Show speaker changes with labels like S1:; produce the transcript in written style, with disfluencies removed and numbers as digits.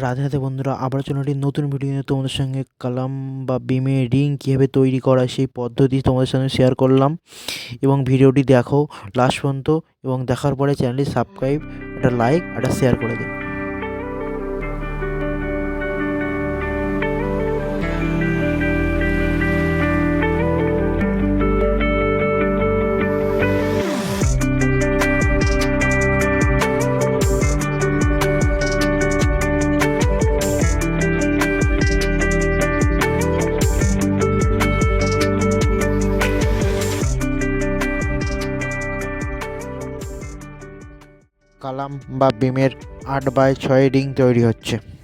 S1: রাধে রাধে বন্ধুরা, আবার চলে একটি নতুন ভিডিও নিয়ে তোমাদের সঙ্গে কালাম বা বিমের রিং কীভাবে তৈরি করা সেই পদ্ধতি তোমাদের সঙ্গে শেয়ার করলাম। এবং ভিডিওটি দেখো লাস্ট পর্যন্ত, এবং দেখার পরে চ্যানেলটি সাবস্ক্রাইব, একটা লাইক, একটা শেয়ার করে দিন। কালাম বা বিমের 8x6 রিং তৈরি হচ্ছে।